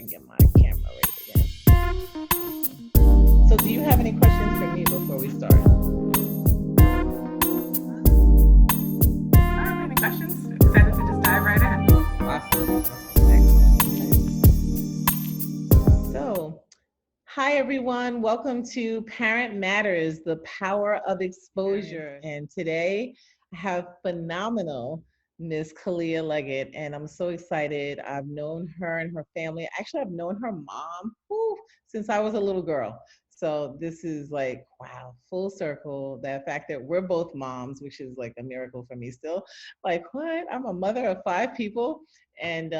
and get my camera right again. So do you have any questions for me before we start? I don't have any questions. Excited to just dive right in. Awesome. Excellent. So, hi everyone. Welcome to Parent Matters, the power of exposure. And today I have phenomenal Miss Khaliyah Leggett, and I'm so excited. I've known her and her family. Actually, I've known her mom since I was a little girl. So this is like, wow, full circle. That fact that we're both moms, which is like a miracle for me still. Like, what? I'm a mother of 5 people, and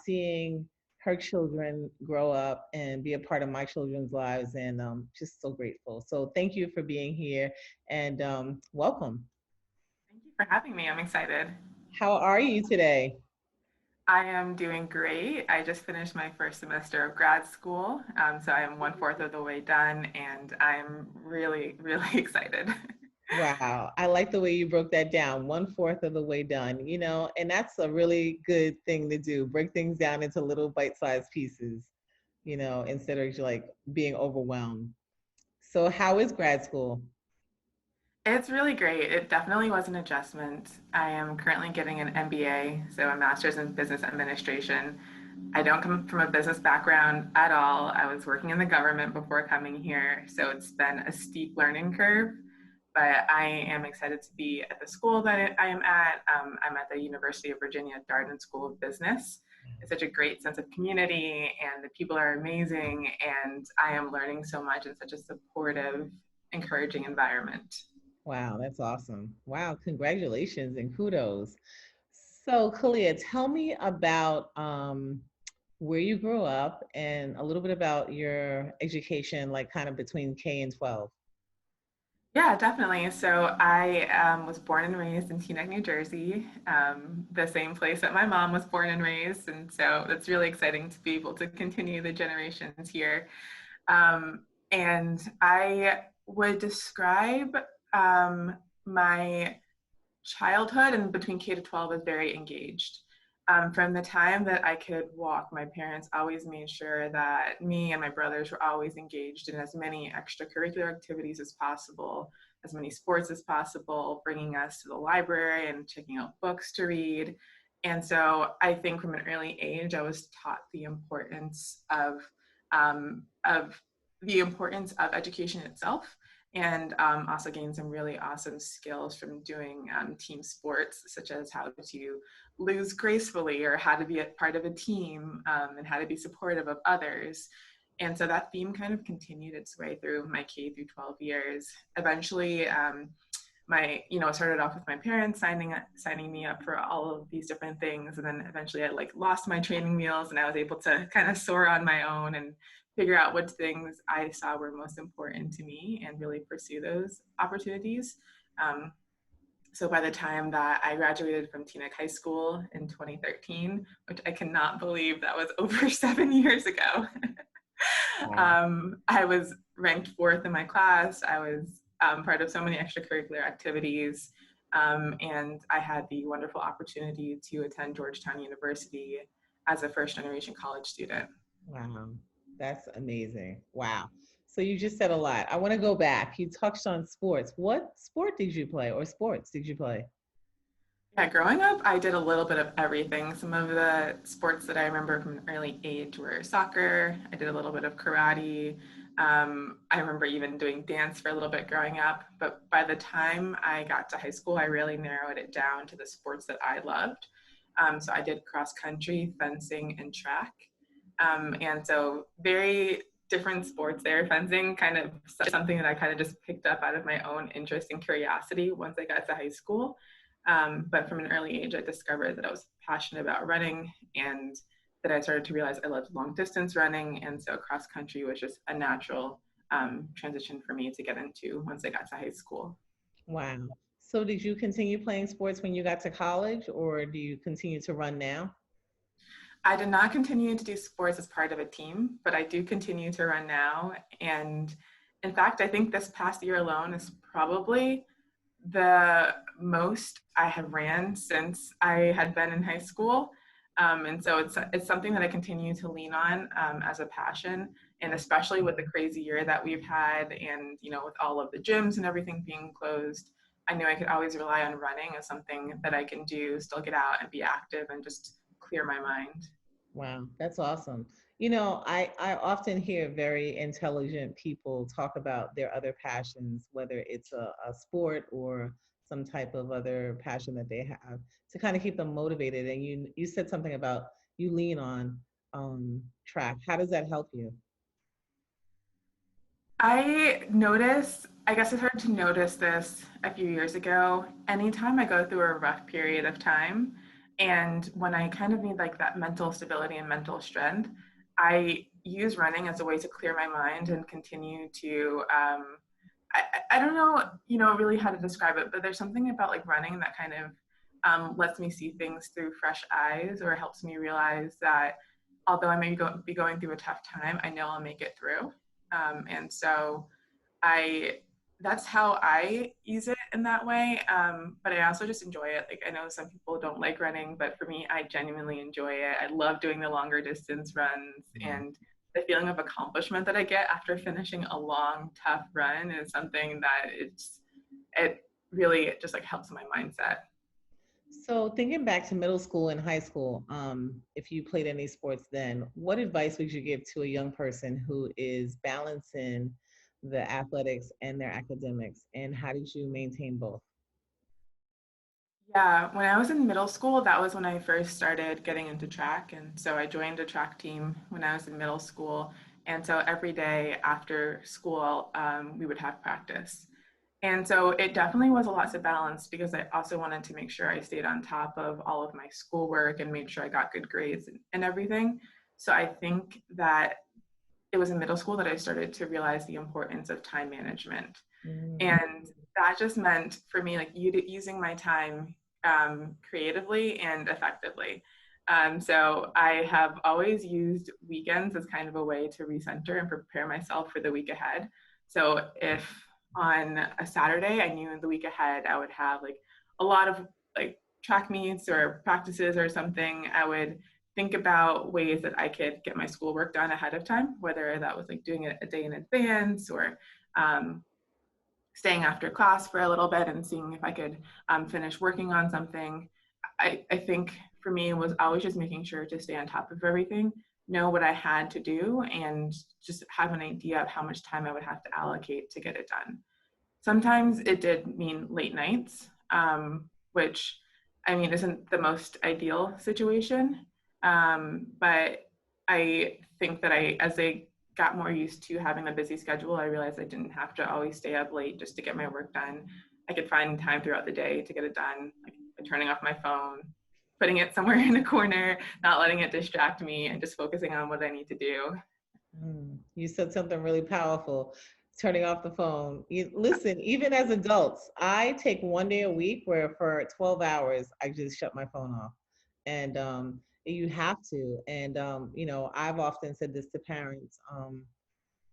seeing her children grow up and be a part of my children's lives, and just so grateful. So thank you for being here, and welcome. Thank you for having me. I'm excited. How are you today? I am doing great. I just finished my first semester of grad school. So I am one-fourth of the way done, and I'm really, really excited. Wow, I like the way you broke that down. 1/4 of the way done, and that's a really good thing to do. Break things down into little bite-sized pieces, instead of like being overwhelmed. So how is grad school? It's really great. It definitely was an adjustment. I am currently getting an MBA, so a master's in business administration. I don't come from a business background at all. I was working in the government before coming here, so it's been a steep learning curve. But I am excited to be at the school that I am at. I'm at the University of Virginia Darden School of Business. It's such a great sense of community, and the people are amazing, and I am learning so much in such a supportive, encouraging environment. Wow, that's awesome. Wow, congratulations and kudos. So, Kalia, tell me about where you grew up and a little bit about your education, like kind of between K and 12. Yeah, definitely. So I was born and raised in Teaneck, New Jersey, the same place that my mom was born and raised. And so it's really exciting to be able to continue the generations here. And I would describe my childhood and between K to 12 as very engaged. From the time that I could walk, my parents always made sure that me and my brothers were always engaged in as many extracurricular activities as possible, as many sports as possible, bringing us to the library and checking out books to read. And so I think from an early age, I was taught of the importance of education itself, and also gained some really awesome skills from doing team sports, such as how to lose gracefully or how to be a part of a team, and how to be supportive of others. And so that theme kind of continued its way through my K through 12 years. Eventually, it started off with my parents signing me up for all of these different things, and then eventually I like lost my training wheels, and I was able to kind of soar on my own and figure out what things I saw were most important to me and really pursue those opportunities. Um, so by the time that I graduated from Teaneck High School in 2013, which I cannot believe that was over 7 years ago, Wow. I was ranked fourth in my class. I was part of so many extracurricular activities. And I had the wonderful opportunity to attend Georgetown University as a first generation college student. Wow. That's amazing. Wow. So you just said a lot. I want to go back. You touched on sports. What sport did you play or sports did you play? Yeah, growing up, I did a little bit of everything. Some of the sports that I remember from an early age were soccer. I did a little bit of karate. I remember even doing dance for a little bit growing up. But by the time I got to high school, I really narrowed it down to the sports that I loved. So I did cross country, fencing, and track. And so very different sports there. Fencing kind of something that I kind of just picked up out of my own interest and curiosity once I got to high school. But from an early age, I discovered that I was passionate about running, and that I started to realize I loved long distance running. And so cross country was just a natural transition for me to get into once I got to high school. Wow. So did you continue playing sports when you got to college, or do you continue to run now? I did not continue to do sports as part of a team, but I do continue to run now. And in fact, I think this past year alone is probably the most I have ran since I had been in high school. And so it's something that I continue to lean on as a passion, and especially with the crazy year that we've had, and with all of the gyms and everything being closed, I knew I could always rely on running as something that I can do, still get out and be active and just clear my mind. Wow, that's awesome. I often hear very intelligent people talk about their other passions, whether it's a sport or some type of other passion that they have to kind of keep them motivated. And you said something about you lean on track. How does that help you? I guess I started to notice this a few years ago. Anytime I go through a rough period of time, and when I kind of need like that mental stability and mental strength, I use running as a way to clear my mind and continue to. I don't know, really how to describe it, but there's something about like running that kind of lets me see things through fresh eyes, or helps me realize that although I may be going through a tough time, I know I'll make it through. And so I that's how I use it in that way. But I also just enjoy it. Like I know some people don't like running, but for me, I genuinely enjoy it. I love doing the longer distance runs, Yeah. and the feeling of accomplishment that I get after finishing a long, tough run is something that it really just like helps my mindset. So thinking back to middle school and high school, if you played any sports then, what advice would you give to a young person who is balancing the athletics and their academics, and how did you maintain both? Yeah, when I was in middle school, that was when I first started getting into track. And so I joined a track team when I was in middle school. And so every day after school, we would have practice. And so it definitely was a lot to balance, because I also wanted to make sure I stayed on top of all of my schoolwork and made sure I got good grades and everything. So I think that it was in middle school that I started to realize the importance of time management. Mm. And that just meant for me, like using my time creatively and effectively. So I have always used weekends as kind of a way to recenter and prepare myself for the week ahead. So if on a Saturday I knew the week ahead I would have like a lot of like track meets or practices or something, I would think about ways that I could get my schoolwork done ahead of time, whether that was like doing it a day in advance, or um, staying after class for a little bit and seeing if I could finish working on something. I think for me it was always just making sure to stay on top of everything, know what I had to do, and just have an idea of how much time I would have to allocate to get it done. Sometimes it did mean late nights, which I mean isn't the most ideal situation. But I think that as I got more used to having a busy schedule, I realized I didn't have to always stay up late just to get my work done. I could find time throughout the day to get it done, like turning off my phone, putting it somewhere in a corner, not letting it distract me, and just focusing on what I need to do. You said something really powerful, turning off the phone. Listen, even as adults, I take one day a week where for 12 hours, I just shut my phone off. And you have to. And, I've often said this to parents.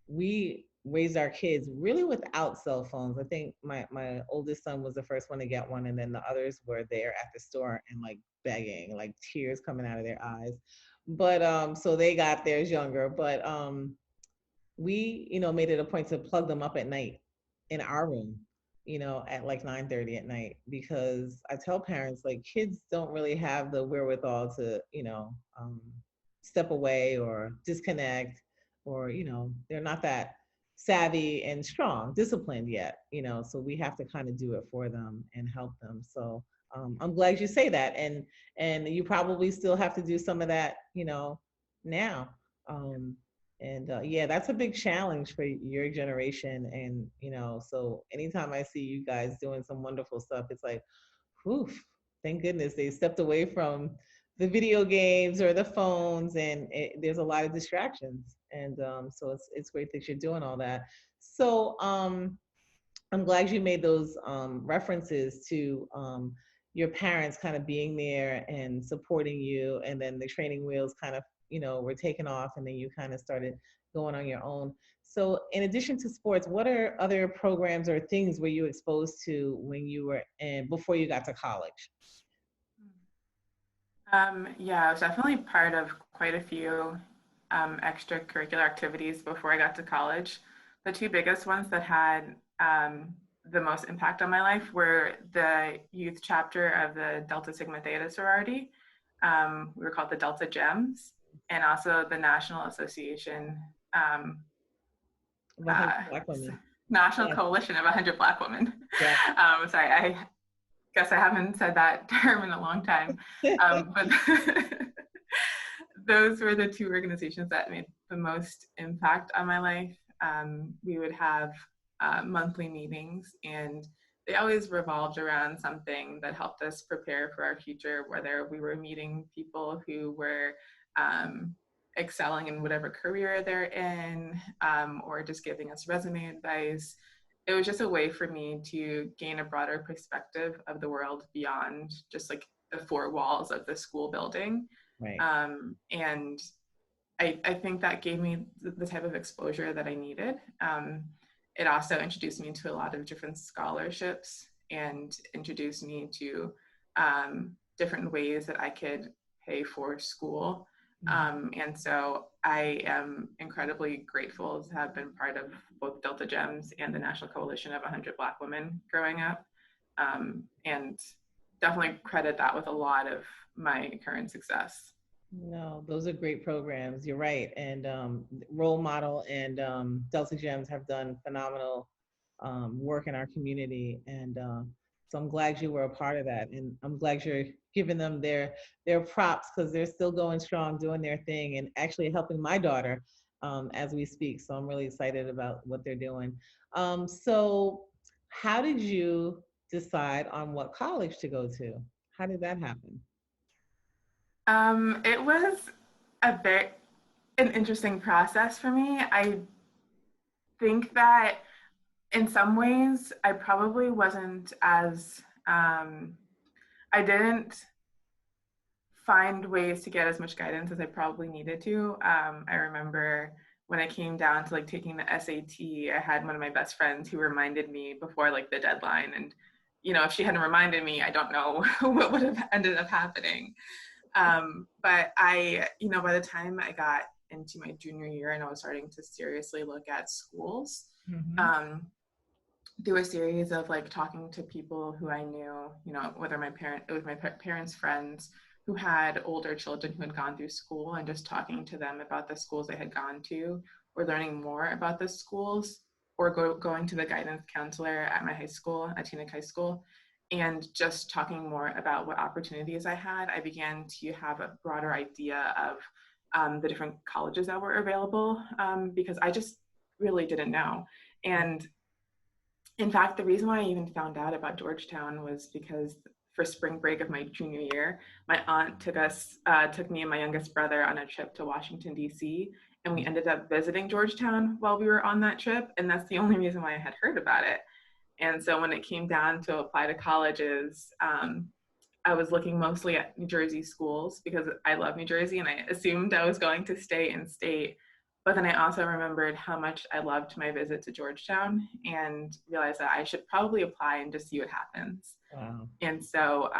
We raised our kids really without cell phones. I think my oldest son was the first one to get one, and then the others were there at the store and like begging, like tears coming out of their eyes. But so they got theirs younger. But we, made it a point to plug them up at night in our room, at like 9:30 at night, because I tell parents like kids don't really have the wherewithal to, step away or disconnect, or, they're not that savvy and strong, disciplined yet, so we have to kind of do it for them and help them. So I'm glad you say that. And you probably still have to do some of that, now. Um, and yeah, that's a big challenge for your generation. And, so anytime I see you guys doing some wonderful stuff, it's like, whew, thank goodness they stepped away from the video games or the phones, and there's a lot of distractions. And so it's great that you're doing all that. So I'm glad you made those references to your parents kind of being there and supporting you, and then the training wheels kind of, were taken off, and then you kind of started going on your own. So, in addition to sports, what are other programs or things were you exposed to when you were in before you got to college? Yeah, I was definitely part of quite a few extracurricular activities before I got to college. The two biggest ones that had the most impact on my life were the youth chapter of the Delta Sigma Theta sorority. We were called the Delta Gems, and also the National Association, um, Of a hundred uh, Black women. National Yes, Coalition of 100 Black Women. yes. Sorry, I guess I haven't said that term in a long time. But those were the two organizations that made the most impact on my life. We would have monthly meetings, and they always revolved around something that helped us prepare for our future, whether we were meeting people who were um, excelling in whatever career they're in, or just giving us resume advice. It was just a way for me to gain a broader perspective of the world beyond just like the four walls of the school building. Right. And I think that gave me the type of exposure that I needed. It also introduced me to a lot of different scholarships and introduced me to different ways that I could pay for school. And so I am incredibly grateful to have been part of both Delta Gems and the National Coalition of 100 Black Women growing up. And definitely credit that with a lot of my current success. No, those are great programs. You're right. And Role Model and Delta Gems have done phenomenal work in our community. And so I'm glad you were a part of that. And I'm glad you're giving them their props because they're still going strong, doing their thing, and actually helping my daughter as we speak. So I'm really excited about what they're doing. So how did you decide on what college to go to? How did that happen? It was a bit an interesting process for me. I think that in some ways I probably wasn't as I didn't find ways to get as much guidance as I probably needed to. I remember when I came down to like taking the SAT, I had one of my best friends who reminded me before like the deadline, and if she hadn't reminded me, I don't know what would have ended up happening. But by the time I got into my junior year and I was starting to seriously look at schools, Mm-hmm. um, through a series of like talking to people who I knew, whether it was my parents' friends who had older children who had gone through school, and just talking to them about the schools they had gone to, or learning more about the schools, or going to the guidance counselor at my high school, at Teaneck High School, and just talking more about what opportunities I had. I began to have a broader idea of the different colleges that were available, because I just really didn't know. And in fact, the reason why I even found out about Georgetown was because for spring break of my junior year, my aunt took me and my youngest brother on a trip to Washington, D.C., and we ended up visiting Georgetown while we were on that trip. And that's the only reason why I had heard about it. And so when it came down to apply to colleges, I was looking mostly at New Jersey schools because I love New Jersey and I assumed I was going to stay in state. But then I also remembered how much I loved my visit to Georgetown and realized that I should probably apply and just see what happens. Wow. And so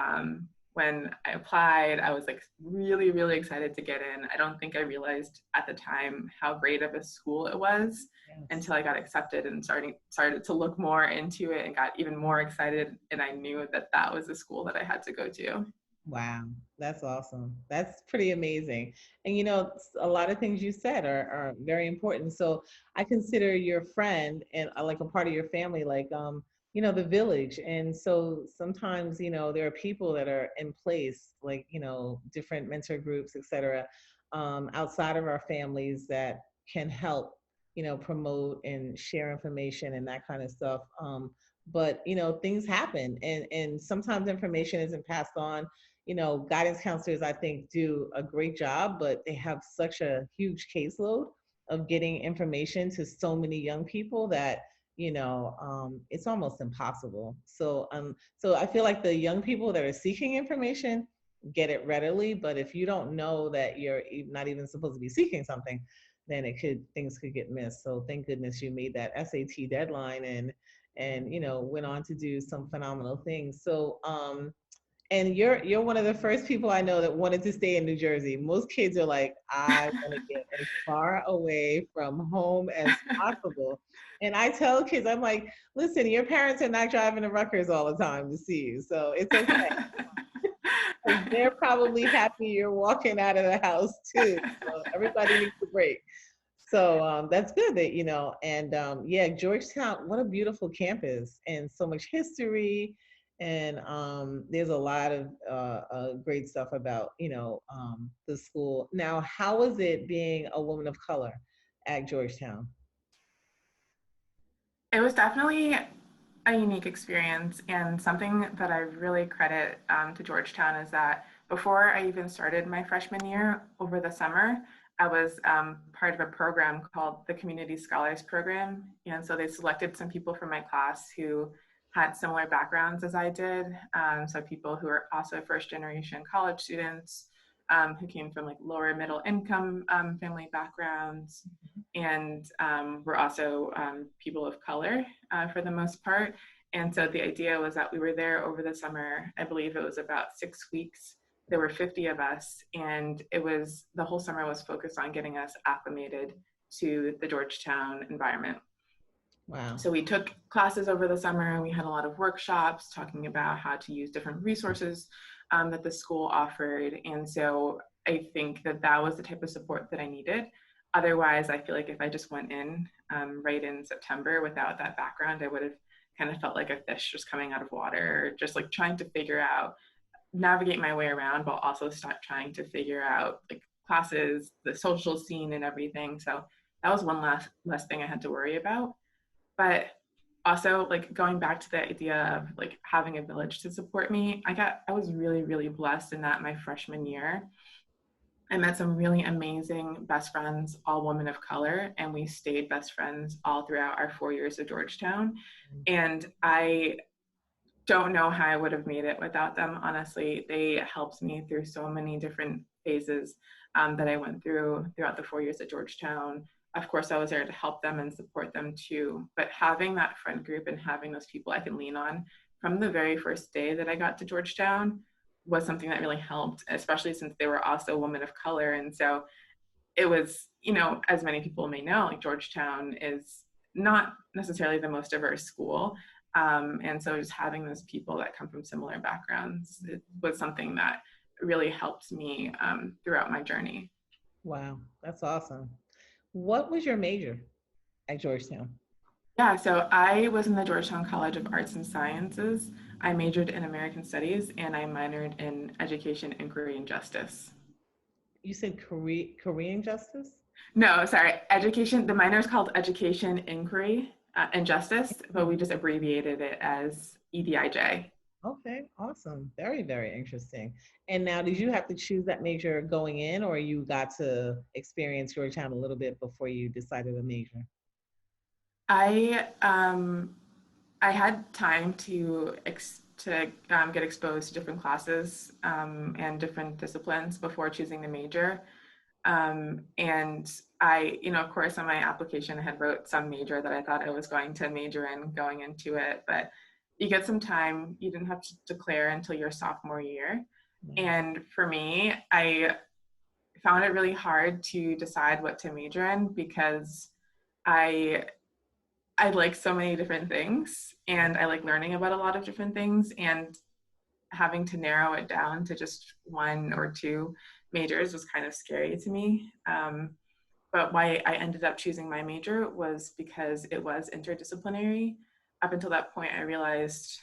when I applied, I was like really, really excited to get in. I don't think I realized at the time how great of a school it was Yes. until I got accepted and started to look more into it and got even more excited. And I knew that that was the school that I had to go to. Wow, that's awesome. That's pretty amazing. And a lot of things you said are very important. So I consider your friend and like a part of your family, like the village. And so sometimes, there are people that are in place, like, different mentor groups, et cetera, outside of our families that can help, promote and share information and that kind of stuff. But things happen and sometimes information isn't passed on. Guidance counselors, I think, do a great job, but they have such a huge caseload of getting information to so many young people that, it's almost impossible. So I feel like the young people that are seeking information get it readily, but if you don't know that you're not even supposed to be seeking something, then things could get missed. So thank goodness you made that SAT deadline and went on to do some phenomenal things. So And you're one of the first people I know that wanted to stay in New Jersey. Most kids are like, I want to get as far away from home as possible. And I tell kids, I'm like, listen, your parents are not driving to Rutgers all the time to see you, so it's okay. They're probably happy you're walking out of the house too. So everybody needs a break. So that's good that, and yeah, Georgetown, what a beautiful campus and so much history. And there's a lot of great stuff about, the school. Now, how was it being a woman of color at Georgetown? It was definitely a unique experience, and something that I really credit to Georgetown is that before I even started my freshman year over the summer, I was part of a program called the Community Scholars Program. And so they selected some people from my class who had similar backgrounds as I did. So people who are also first generation college students, who came from like lower middle income family backgrounds, and were also people of color for the most part. And so the idea was that we were there over the summer. I believe it was about 6 weeks. There were 50 of us, and the whole summer was focused on getting us acclimated to the Georgetown environment. Wow. So we took classes over the summer. We had a lot of workshops talking about how to use different resources that the school offered. And so I think that was the type of support that I needed. Otherwise, I feel like if I just went in right in September without that background, I would have kind of felt like a fish just coming out of water, just like trying to figure out, navigate my way around, but also start trying to figure out like classes, the social scene and everything. So that was one less thing I had to worry about. But also like going back to the idea of like having a village to support me, I was really, really blessed in that my freshman year. I met some really amazing best friends, all women of color, and we stayed best friends all throughout our 4 years of Georgetown. And I don't know how I would have made it without them. Honestly, they helped me through so many different phases that I went through throughout the 4 years at Georgetown. Of course, I was there to help them and support them too. But having that friend group and having those people I can lean on from the very first day that I got to Georgetown was something that really helped, especially since they were also women of color. And so it was, as many people may know, like Georgetown is not necessarily the most diverse school. And so just having those people that come from similar backgrounds, it was something that really helped me throughout my journey. Wow, that's awesome. What was your major at Georgetown? Yeah, so I was in the Georgetown College of Arts and Sciences. I majored in American Studies and I minored in Education, Inquiry, and Justice. You said Korean justice? No, sorry, education. The minor is called Education, Inquiry, and Justice, but we just abbreviated it as EDIJ. Okay, awesome. Very, very interesting. And now, did you have to choose that major going in, or you got to experience Georgetown a little bit before you decided a major? I I had time to get exposed to different classes and different disciplines before choosing the major. And I, of course, on my application, I had wrote some major that I thought I was going to major in going into it, but you get some time. You didn't have to declare until your sophomore year. And for me, I found it really hard to decide what to major in because I I like so many different things and I like learning about a lot of different things, and having to narrow it down to just one or two majors was kind of scary to me. But why I ended up choosing my major was because it was interdisciplinary. Up until that point, I realized,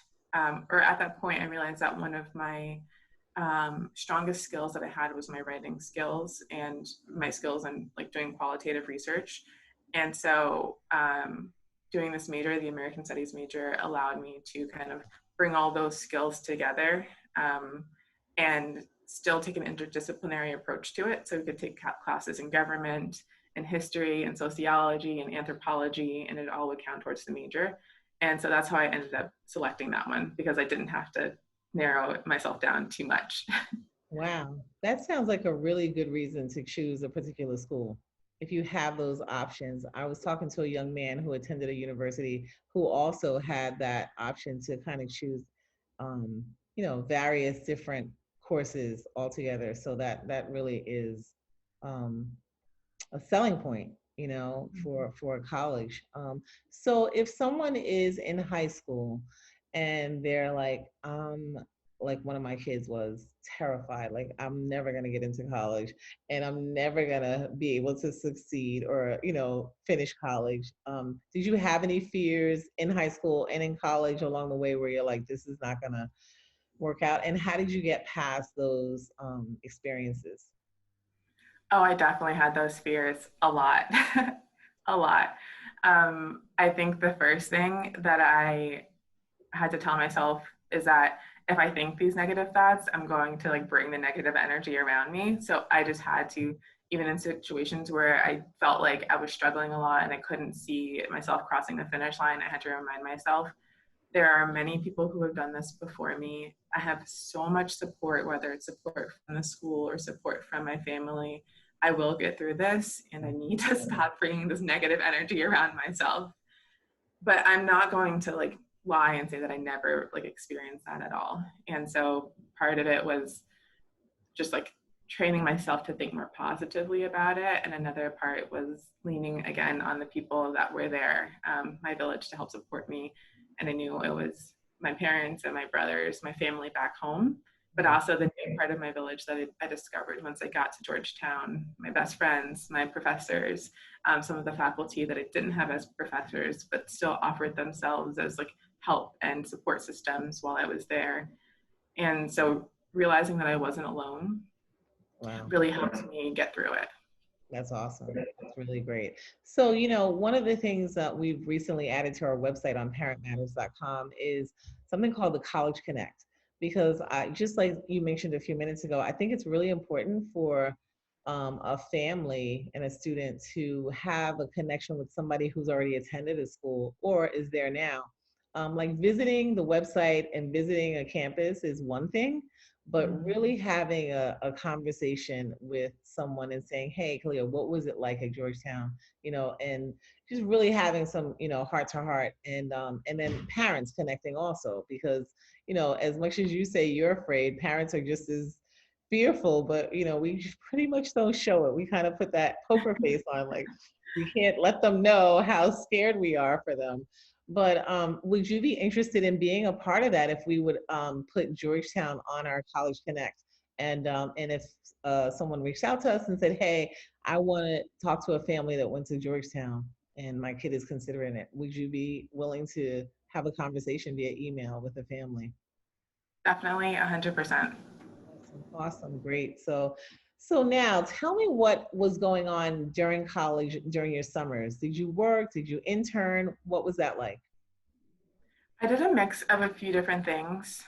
or at that point, I realized that one of my strongest skills that I had was my writing skills and my skills in like doing qualitative research. And so doing this major, the American Studies major, allowed me to kind of bring all those skills together and still take an interdisciplinary approach to it. So we could take classes in government and history and sociology and anthropology, and it all would count towards the major. And so that's how I ended up selecting that one, because I didn't have to narrow myself down too much. Wow, that sounds like a really good reason to choose a particular school. If you have those options. I was talking to a young man who attended a university who also had that option to kind of choose various different courses altogether. So that really is um, a selling point, for a college. So if someone is in high school and they're like one of my kids was terrified, like I'm never gonna get into college and I'm never gonna be able to succeed or finish college. Did you have any fears in high school and in college along the way where you're like, this is not gonna work out? And how did you get past those experiences? Oh, I definitely had those fears a lot, a lot. I think the first thing that I had to tell myself is that if I think these negative thoughts, I'm going to like bring the negative energy around me. So I just had to, even in situations where I felt like I was struggling a lot and I couldn't see myself crossing the finish line, I had to remind myself there are many people who have done this before me. I have so much support, whether it's support from the school or support from my family. I will get through this, and I need to stop bringing this negative energy around myself. But I'm not going to like lie and say that I never like experienced that at all. And so part of it was just like training myself to think more positively about it. And another part was leaning again on the people that were there, my village, to help support me. And I knew it was my parents and my brothers, my family back home, but also the new part of my village that I discovered once I got to Georgetown, my best friends, my professors, some of the faculty that I didn't have as professors, but still offered themselves as like help and support systems while I was there. And so realizing that I wasn't alone Wow. really helped me get through it. That's awesome. That's really great. So, one of the things that we've recently added to our website on parentmatters.com is something called the College Connect. Because just like you mentioned a few minutes ago, I think it's really important for a family and a student to have a connection with somebody who's already attended a school or is there now. Like visiting the website and visiting a campus is one thing, but really having a conversation with someone and saying, hey, Khaliyah, what was it like at Georgetown? And just really having some, heart to heart, and then parents connecting also, because, as much as you say you're afraid, parents are just as fearful, but, we pretty much don't show it. We kind of put that poker face on, like, we can't let them know how scared we are for them. But would you be interested in being a part of that if we would put Georgetown on our College Connect? And if someone reached out to us and said, hey, I want to talk to a family that went to Georgetown and my kid is considering it, would you be willing to have a conversation via email with the family? Definitely 100%. Awesome, awesome, great. So now tell me what was going on during college, during your summers. Did you work? Did you intern? What was that like? I did a mix of a few different things.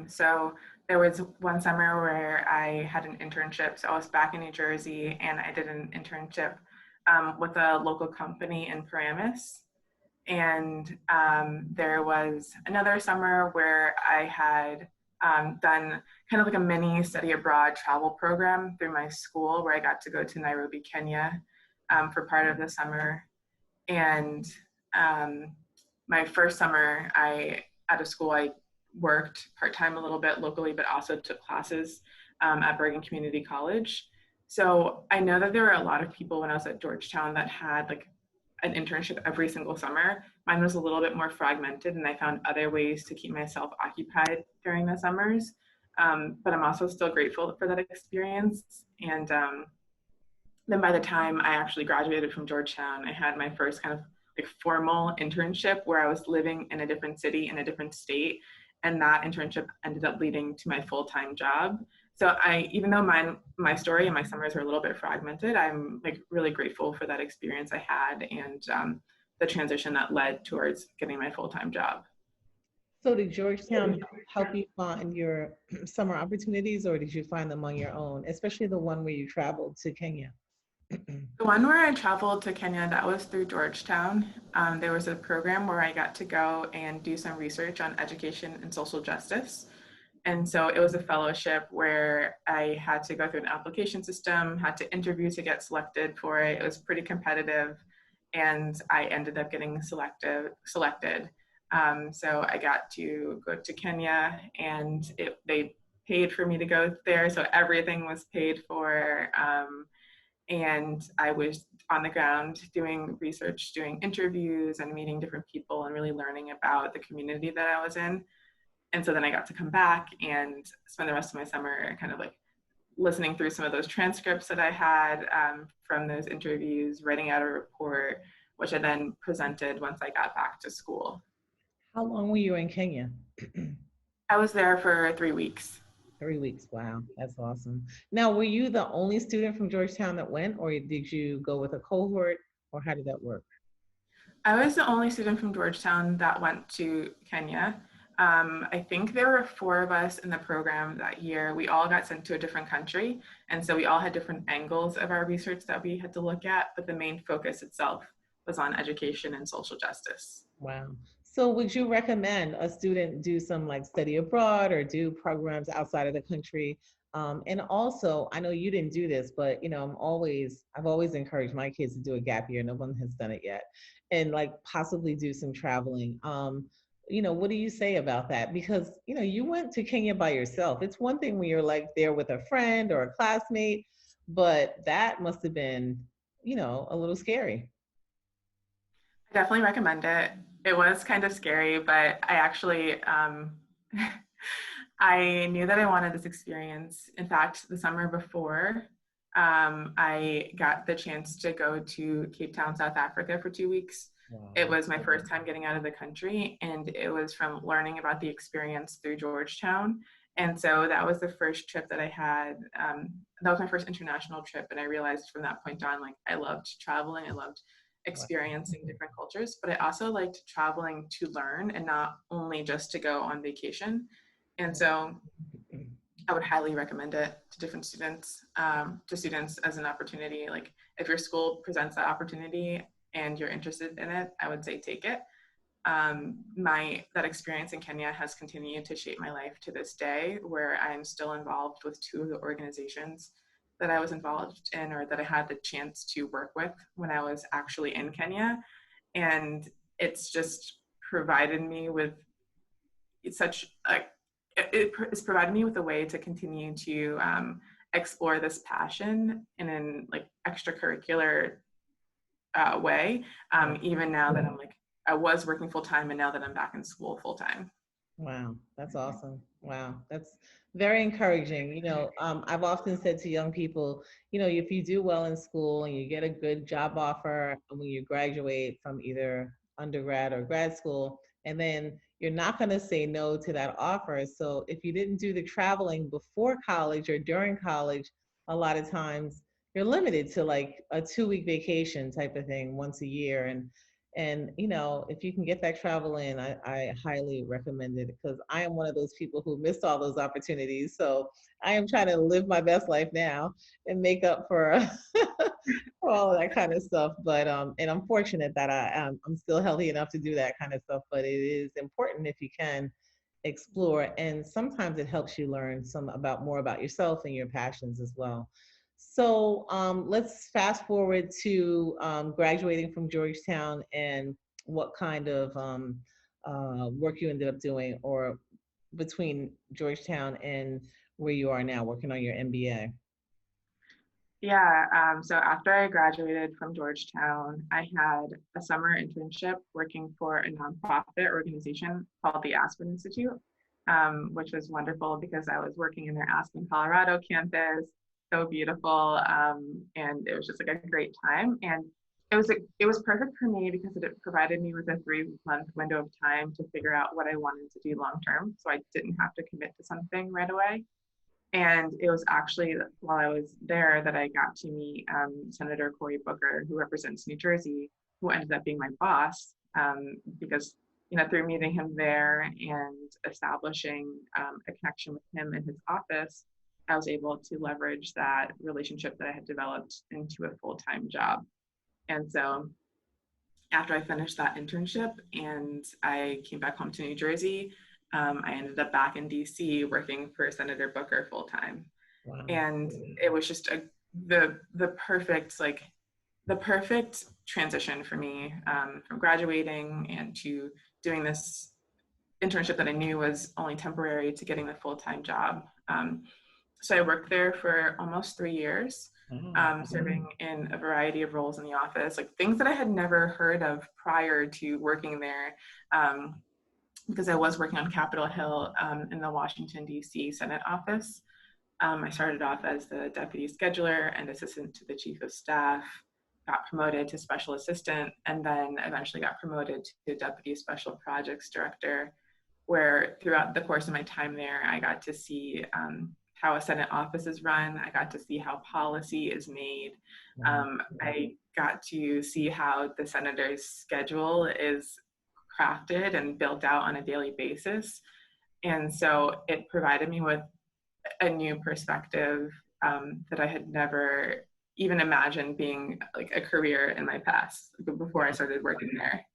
So there was one summer where I had an internship. So I was back in New Jersey and I did an internship with a local company in Paramus. And there was another summer where I had done kind of like a mini study abroad travel program through my school where I got to go to Nairobi, Kenya for part of the summer. And um, my first summer out of school, I worked part-time a little bit locally, but also took classes at Bergen Community College. So I know that there were a lot of people when I was at Georgetown that had like an internship every single summer. Mine was a little bit more fragmented, and I found other ways to keep myself occupied during the summers. But I'm also still grateful for that experience. And then by the time I actually graduated from Georgetown, I had my first kind of like formal internship where I was living in a different city in a different state. And that internship ended up leading to my full-time job. So even though my story and my summers are a little bit fragmented, I'm like really grateful for that experience I had and the transition that led towards getting my full-time job. So did Georgetown help you find your summer opportunities, or did you find them on your own, especially the one where you traveled to Kenya? The one where I traveled to Kenya, that was through Georgetown. There was a program where I got to go and do some research on education and social justice. And so it was a fellowship where I had to go through an application system, had to interview to get selected for it. It was pretty competitive, and I ended up getting selected. So I got to go to Kenya, and they paid for me to go there. So everything was paid for. And I was on the ground doing research, doing interviews and meeting different people and really learning about the community that I was in. And so then I got to come back and spend the rest of my summer kind of like listening through some of those transcripts that I had from those interviews, writing out a report, which I then presented once I got back to school. How long were you in Kenya? I was there for 3 weeks. 3 weeks. Wow, that's awesome. Now, were you the only student from Georgetown that went, or did you go with a cohort, or how did that work? I was the only student from Georgetown that went to Kenya. I think there were 4 of us in the program that year. We all got sent to a different country. And so we all had different angles of our research that we had to look at, but the main focus itself was on education and social justice. Wow. So would you recommend a student do some like study abroad or do programs outside of the country? And also, I know you didn't do this, but you know, I've always encouraged my kids to do a gap year. No one has done it yet, and like possibly do some traveling. You know, what do you say about that? Because you know, you went to Kenya by yourself. It's one thing when you're like there with a friend or a classmate, but that must have been, you know, a little scary. I definitely recommend it. It was kind of scary, but I actually, I knew that I wanted this experience. In fact, the summer before, I got the chance to go to Cape Town, South Africa for 2 weeks. It Wow. was my first time getting out of the country, and it was from learning about the experience through Georgetown. And so that was the first trip that I had. That was my first international trip, and I realized from that point on, like I loved traveling. I loved Wow. experiencing different cultures, but I also liked traveling to learn and not only just to go on vacation. And so I would highly recommend it to different students, to students as an opportunity. Like if your school presents that opportunity and you're interested in it, I would say take it. That experience in Kenya has continued to shape my life to this day, where I'm still involved with 2 of the organizations that I was involved in or that I had the chance to work with when I was actually in Kenya. And it's just provided me with such like it's provided me with a way to continue to explore this passion in an like extracurricular way, even now that I'm like I was working full time and now that I'm back in school full time. Wow, that's awesome. Wow, that's very encouraging. You know, I've often said to young people, you know, if you do well in school and you get a good job offer when you graduate from either undergrad or grad school, and then you're not going to say no to that offer. So if you didn't do the traveling before college or during college, a lot of times you're limited to like a 2 week vacation type of thing once a year. And you know, if you can get that travel in, I highly recommend it because I am one of those people who missed all those opportunities. So I am trying to live my best life now and make up for, for all of that kind of stuff. But and I'm fortunate that I'm still healthy enough to do that kind of stuff. But it is important if you can explore, and sometimes it helps you learn some about more about yourself and your passions as well. So let's fast forward to graduating from Georgetown and what kind of work you ended up doing, or between Georgetown and where you are now, working on your MBA. Yeah, so after I graduated from Georgetown, I had a summer internship working for a nonprofit organization called the Aspen Institute, which was wonderful because I was working in their Aspen, Colorado campus. So beautiful, and it was just like a great time. And it was perfect for me because it provided me with a 3 month window of time to figure out what I wanted to do long term. So I didn't have to commit to something right away. And it was actually while I was there that I got to meet Senator Cory Booker, who represents New Jersey, who ended up being my boss, because you know through meeting him there and establishing a connection with him in his office, I was able to leverage that relationship that I had developed into a full-time job. And so after I finished that internship and I came back home to New Jersey, I ended up back in DC working for Senator Booker full time. Wow. And it was just the perfect like the perfect transition for me, from graduating and to doing this internship that I knew was only temporary to getting the full-time job. So I worked there for almost 3 years, serving in a variety of roles in the office, like things that I had never heard of prior to working there, because I was working on Capitol Hill, in the Washington, D.C. Senate office. I started off as the deputy scheduler and assistant to the chief of staff, got promoted to special assistant, and then eventually got promoted to deputy special projects director, where throughout the course of my time there, I got to see how a Senate office is run. I got to see how policy is made. I got to see how the senator's schedule is crafted and built out on a daily basis. And so it provided me with a new perspective, that I had never even imagined being like a career in my past before I started working there.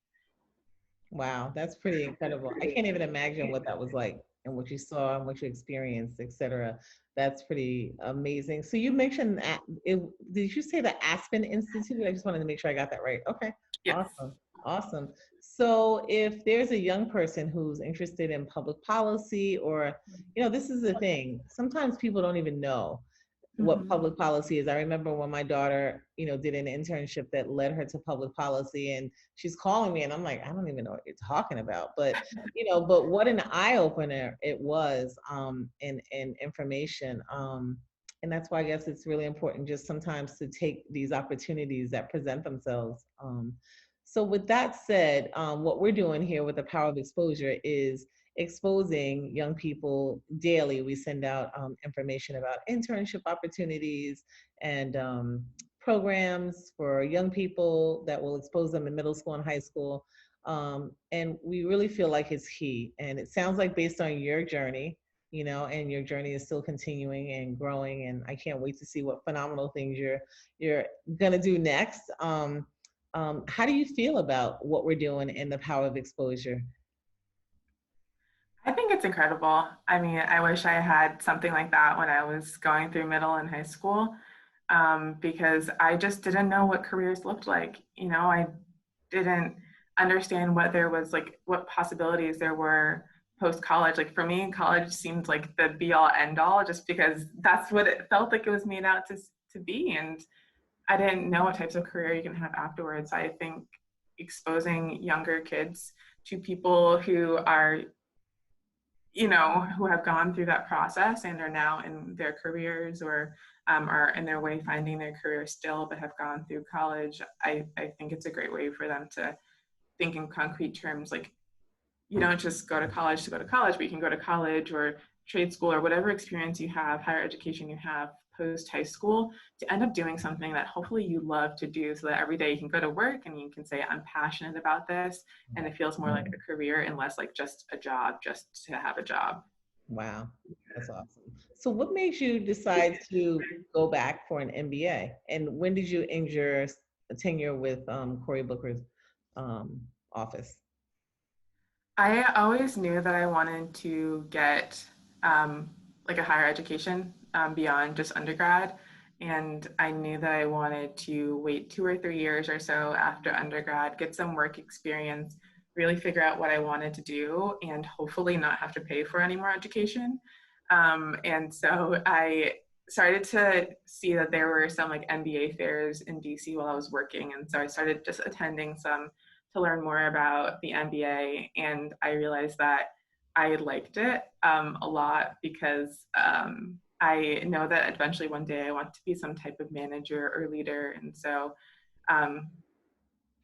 Wow, that's pretty incredible. I can't even imagine what that was like and what you saw and what you experienced, etc. That's pretty amazing. So you mentioned that did you say the Aspen Institute? I just wanted to make sure I got that right. Okay. Yes. Awesome. Awesome. So if there's a young person who's interested in public policy, or, this is the thing, sometimes people don't even know what public policy is. I remember when my daughter, did an internship that led her to public policy, and she's calling me and I'm like, I don't even know what you're talking about. But, but what an eye opener it was, in information. And that's why I guess it's really important just sometimes to take these opportunities that present themselves. So with that said, what we're doing here with the Power of Exposure is exposing young people daily. We send out information about internship opportunities and programs for young people that will expose them in middle school and high school. And we really feel like it's key. And it sounds like based on your journey, and your journey is still continuing and growing. And I can't wait to see what phenomenal things you're gonna do next. How do you feel about what we're doing in the Power of Exposure? I think it's incredible. I mean, I wish I had something like that when I was going through middle and high school, because I just didn't know what careers looked like. I didn't understand what there was, like, what possibilities there were post college. Like for me, college seemed like the be all end all, just because that's what it felt like it was made out to be. And I didn't know what types of career you can have afterwards. I think exposing younger kids to people who are, who have gone through that process and are now in their careers, or are in their way finding their career still, but have gone through college. I think it's a great way for them to think in concrete terms. Like, you don't just go to college to go to college, but you can go to college or trade school or whatever experience you have, higher education you have post high school, to end up doing something that hopefully you love to do, so that every day you can go to work and you can say, I'm passionate about this, and it feels more like a career and less like just a job, just to have a job. Wow, that's awesome. So what made you decide to go back for an MBA? And when did you end your tenure with Cory Booker's office? I always knew that I wanted to get, like a higher education, beyond just undergrad. And I knew that I wanted to wait 2 or 3 years or so after undergrad, get some work experience, really figure out what I wanted to do, and hopefully not have to pay for any more education. And so I started to see that there were some like MBA fairs in DC while I was working. And so I started just attending some to learn more about the MBA. And I realized that I liked it, a lot, because I know that eventually one day I want to be some type of manager or leader. And so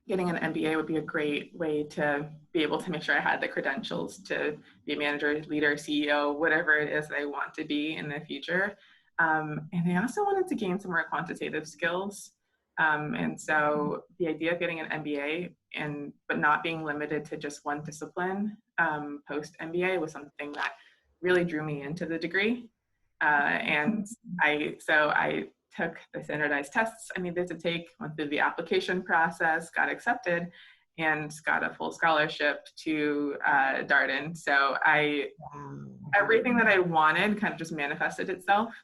getting an MBA would be a great way to be able to make sure I had the credentials to be a manager, leader, CEO, whatever it is that I want to be in the future. And I also wanted to gain some more quantitative skills. And so the idea of getting an MBA, but not being limited to just one discipline, post MBA, was something that really drew me into the degree. And I took the standardized tests I needed to take, went through the application process, got accepted, and got a full scholarship to Darden. So everything that I wanted kind of just manifested itself.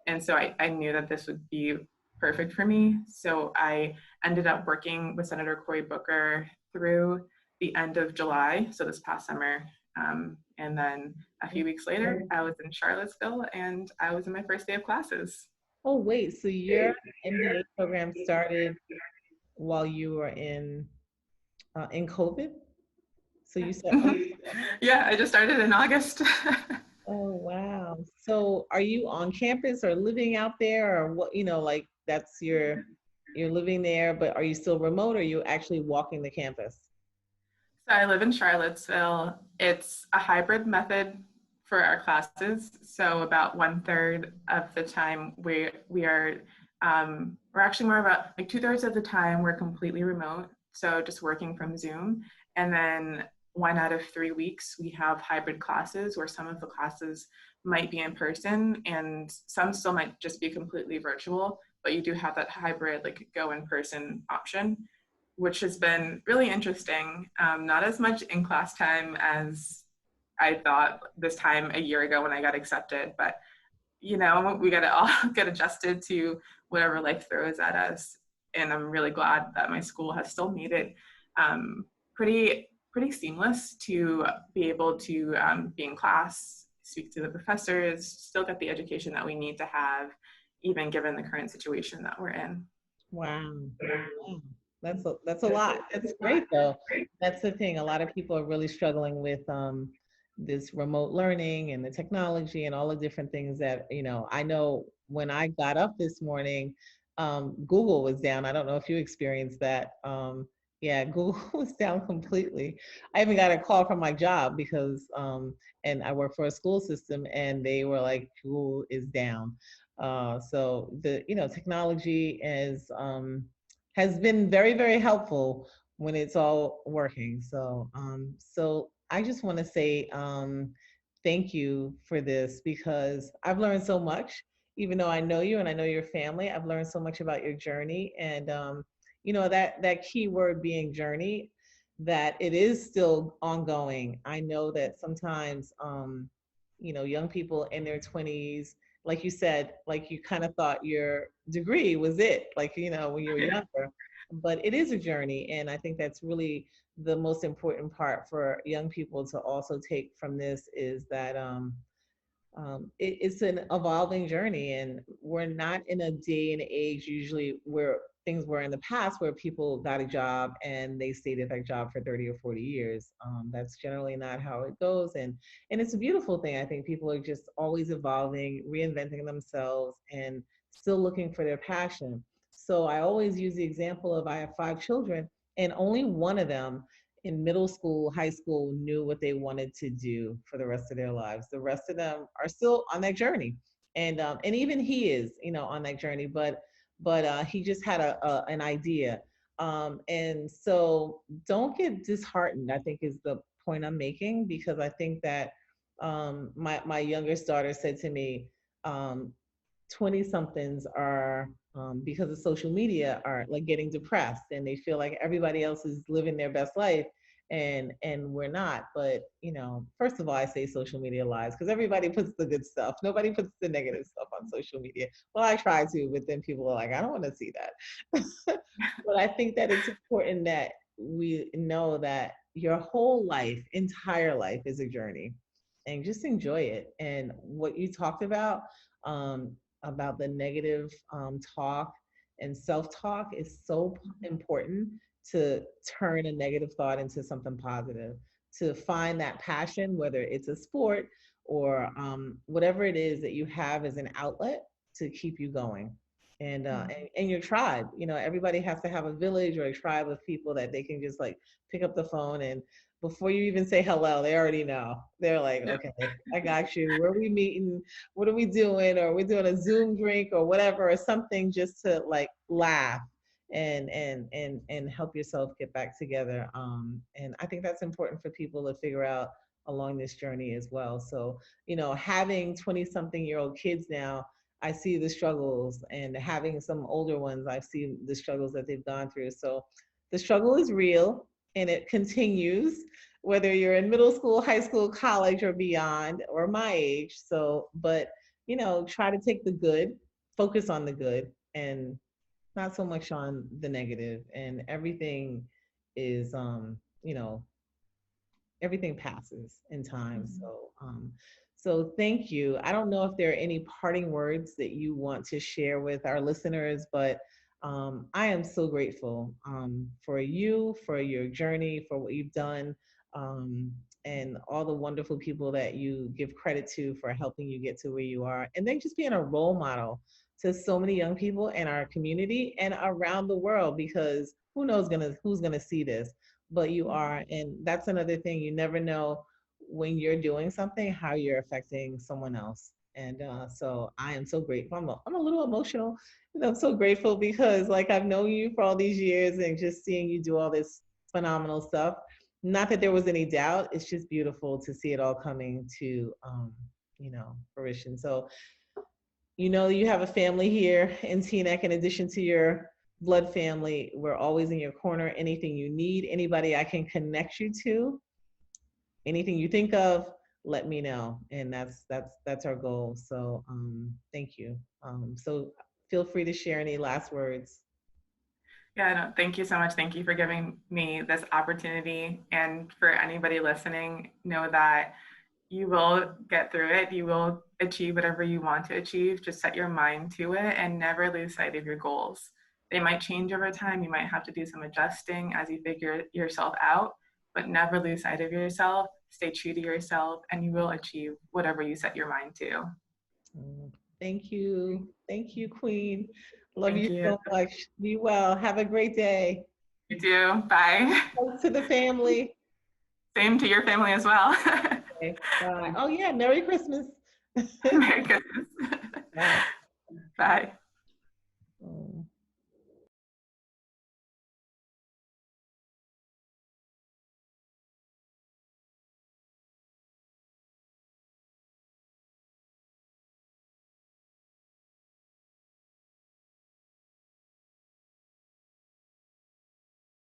And so I knew that this would be perfect for me. So I ended up working with Senator Cory Booker through the end of July, so this past summer. And then a few weeks later, I was in Charlottesville and I was in my first day of classes. Oh, wait, so your MBA program started while you were in COVID? So you said, oh, Yeah, I just started in August. oh, wow. So are you on campus or living out there or what, like that's you're living there, but are you still remote or are you actually walking the campus? So I live in Charlottesville. It's a hybrid method for our classes. So about 1/3 of the time we are we're actually more about like 2/3 of the time we're completely remote. So just working from Zoom. And then 1 out of 3 weeks we have hybrid classes where some of the classes might be in person and some still might just be completely virtual, but you do have that hybrid like go in person option, which has been really interesting. Not as much in class time as I thought this time a year ago when I got accepted, but we got to all get adjusted to whatever life throws at us. And I'm really glad that my school has still made it pretty seamless to be able to be in class, speak to the professors, still get the education that we need to have, even given the current situation that we're in. Wow. Wow. That's a lot. That's great though. That's the thing. A lot of people are really struggling with this remote learning and the technology and all the different things that, I know when I got up this morning, Google was down. I don't know if you experienced that. Yeah, Google was down completely. I even got a call from my job because and I work for a school system and they were like, Google is down. So the technology has been very, very helpful when it's all working. So I just want to say thank you for this because I've learned so much. Even though I know you and I know your family, I've learned so much about your journey and that key word being journey, that it is still ongoing. I know that sometimes young people in their 20s, like you said, like you kind of thought your degree was it, like, when you were younger. But it is a journey. And I think that's really the most important part for young people to also take from this is that it's an evolving journey, and we're not in a day and age usually where things were in the past where people got a job and they stayed at that job for 30 or 40 years. That's generally not how it goes, and it's a beautiful thing. I think people are just always evolving, reinventing themselves, and still looking for their passion. So I always use the example of I have 5 children, and only one of them in middle school, high school, knew what they wanted to do for the rest of their lives. The rest of them are still on that journey, and even he is, on that journey. But he just had an idea, and so don't get disheartened, I think is the point I'm making, because I think that my youngest daughter said to me, 20 somethings are because of social media are like getting depressed and they feel like everybody else is living their best life and we're not. But first of all, I say social media lies because everybody puts the good stuff, nobody puts the negative stuff on social media. Well, I try to, but then people are like, I don't want to see that. But I think that it's important that we know that your whole life, entire life, is a journey, and just enjoy it. And what you talked about the negative talk and self-talk is so important, to turn a negative thought into something positive, to find that passion, whether it's a sport or whatever it is that you have as an outlet to keep you going. And your tribe, everybody has to have a village or a tribe of people that they can just like pick up the phone, and before you even say hello, they already know. They're like, Yep. okay, I got you. Where are we meeting? What are we doing? Or we're doing a Zoom drink or whatever, or something, just to like laugh and help yourself get back together. And I think that's important for people to figure out along this journey as well. So, having 20-something-year-old kids now, I see the struggles, and having some older ones, I've seen the struggles that they've gone through. So the struggle is real and it continues, whether you're in middle school, high school, college, or beyond, or my age. So, but try to take the good, focus on the good, and not so much on the negative, and everything is, you know, everything passes in time. Mhm. So thank you. I don't know if there are any parting words that you want to share with our listeners, but I am so grateful for you, for your journey, for what you've done, um, and all the wonderful people that you give credit to for helping you get to where you are, and then just being a role model to so many young people in our community and around the world. Because who's gonna see this? But you are. And that's another thing. You never know when you're doing something, how you're affecting someone else. And so I am so grateful. I'm a little emotional. And I'm so grateful because, like, I've known you for all these years and just seeing you do all this phenomenal stuff. Not that there was any doubt. It's just beautiful to see it all coming to, fruition. So you have a family here in Teaneck in addition to your blood family. We're always in your corner. Anything you need, anybody I can connect you to, anything you think of, let me know. And that's our goal. So thank you. So feel free to share any last words. Yeah, no, thank you so much. Thank you for giving me this opportunity. And for anybody listening, know that you will get through it. You will achieve whatever you want to achieve. Just set your mind to it and never lose sight of your goals. They might change over time. You might have to do some adjusting as you figure yourself out, but never lose sight of yourself. Stay true to yourself, and you will achieve whatever you set your mind to. Mm, thank you. Thank you, Queen. Love Thank you you. so much. Be well. Have a great day. You too. Bye. Thanks to the family. Same to your family as well. Okay, bye. Oh, yeah. Merry Christmas. Merry Christmas. Bye. Bye.